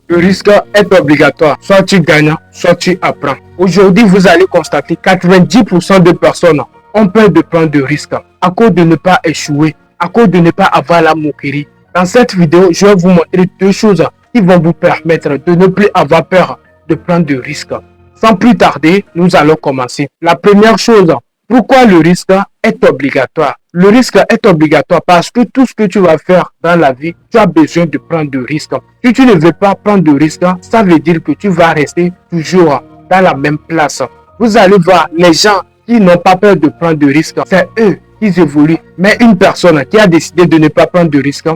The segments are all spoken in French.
Le risque est obligatoire. Soit tu gagnes, soit tu apprends. Aujourd'hui, vous allez constater que 90% de personnes ont peur de prendre de risques à cause de ne pas échouer, à cause de ne pas avoir la moquerie. Dans cette vidéo, je vais vous montrer deux choses qui vont vous permettre de ne plus avoir peur de prendre de risques. Sans plus tarder, nous allons commencer. La première chose, pourquoi le risque est obligatoire? Le risque est obligatoire parce que tout ce que tu vas faire dans la vie, tu as besoin de prendre de risques. Si tu ne veux pas prendre de risques, ça veut dire que tu vas rester toujours dans la même place. Vous allez voir, les gens qui n'ont pas peur de prendre de risques, c'est eux qui évoluent. Mais une personne qui a décidé de ne pas prendre de risques,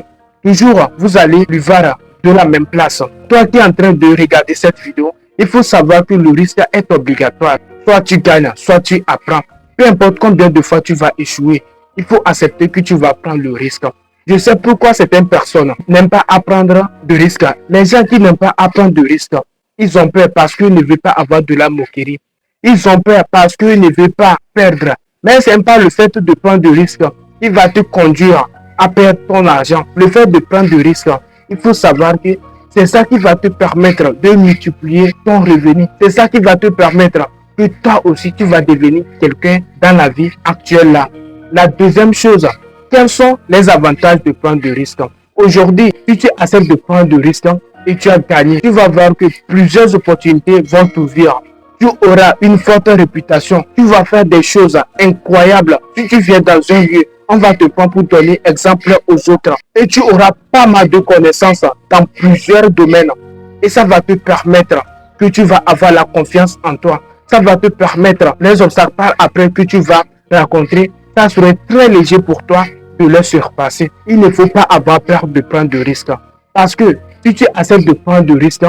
toujours vous allez lui voir de la même place. Toi qui es en train de regarder cette vidéo, il faut savoir que le risque est obligatoire. Soit tu gagnes, soit tu apprends. Peu importe combien de fois tu vas échouer, il faut accepter que tu vas prendre le risque. Je sais pourquoi certaines personnes n'aiment pas apprendre de risque. Les gens qui n'aiment pas apprendre de risque, ils ont peur parce qu'ils ne veulent pas avoir de la moquerie. Ils ont peur parce qu'ils ne veulent pas perdre. Mais ce n'est pas le fait de prendre de risque qui va te conduire à perdre ton argent. Le fait de prendre de risque, il faut savoir que c'est ça qui va te permettre de multiplier ton revenu. C'est ça qui va te permettre que toi aussi tu vas devenir quelqu'un dans la vie actuelle là. La deuxième chose, quels sont les avantages de prendre de risques? Aujourd'hui, si tu acceptes de prendre de risques et tu as gagné, tu vas voir que plusieurs opportunités vont t'ouvrir. Tu auras une forte réputation. Tu vas faire des choses incroyables. Si tu viens dans un lieu, on va te prendre pour donner exemple aux autres. Et tu auras pas mal de connaissances dans plusieurs domaines. Et ça va te permettre que tu vas avoir la confiance en toi. Ça va te permettre, les obstacles par après que tu vas rencontrer, ça serait très léger pour toi de les surpasser. Il ne faut pas avoir peur de prendre de risques. Parce que si tu acceptes de prendre de risques,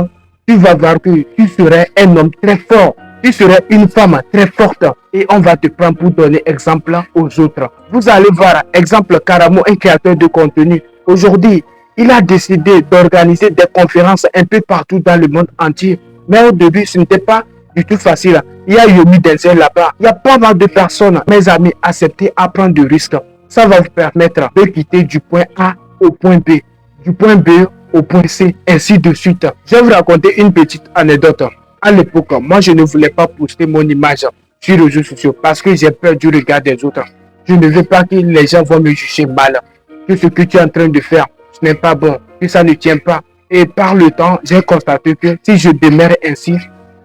tu vas voir que tu serais un homme très fort. Tu serais une femme très forte et on va te prendre pour donner exemple aux autres. Vous allez voir, exemple Karamo, un créateur de contenu. Aujourd'hui, il a décidé d'organiser des conférences un peu partout dans le monde entier. Mais au début, ce n'était pas du tout facile. Il y a Yomi Denzel là-bas. Il y a pas mal de personnes, mes amis, acceptez à prendre de risques. Ça va vous permettre de quitter du point A au point B, du point B au point C, ainsi de suite. Je vais vous raconter une petite anecdote. À l'époque, moi, je ne voulais pas poster mon image sur les réseaux sociaux parce que j'ai peur du regard des autres. Je ne veux pas que les gens vont me juger mal. Que ce que tu es en train de faire, ce n'est pas bon, que ça ne tient pas. Et par le temps, j'ai constaté que si je demeure ainsi,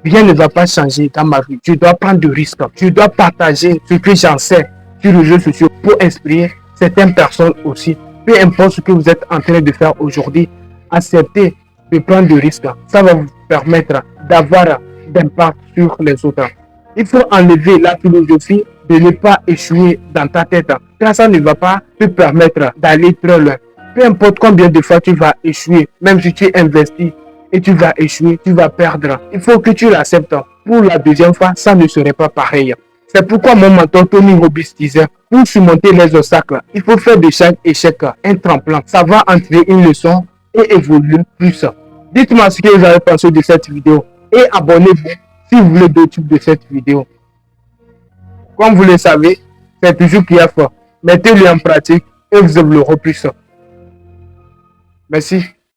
rien ne va pas changer dans ma vie. Je dois prendre de risques. Je dois partager ce que j'en sais sur les réseaux sociaux pour inspirer certaines personnes aussi. Peu importe ce que vous êtes en train de faire aujourd'hui, acceptez de prendre de risques. Ça va vous permettre d'avoir d'impact sur les autres. Il faut enlever la philosophie de ne pas échouer dans ta tête. Car ça ne va pas te permettre d'aller très loin. Peu importe combien de fois tu vas échouer, même si tu investis et tu vas échouer, tu vas perdre. Il faut que tu l'acceptes. Pour la deuxième fois, ça ne serait pas pareil. C'est pourquoi mon mentor Tony Robbins disait, pour surmonter les obstacles, il faut faire de chaque échec un tremplin. Ça va en tirer une leçon et évoluer plus. Dites-moi ce que vous avez pensé de cette vidéo et abonnez-vous si vous voulez d'autres types de cette vidéo. Comme vous le savez, c'est toujours PF. Mettez-le en pratique et vous évoluerez plus. Merci.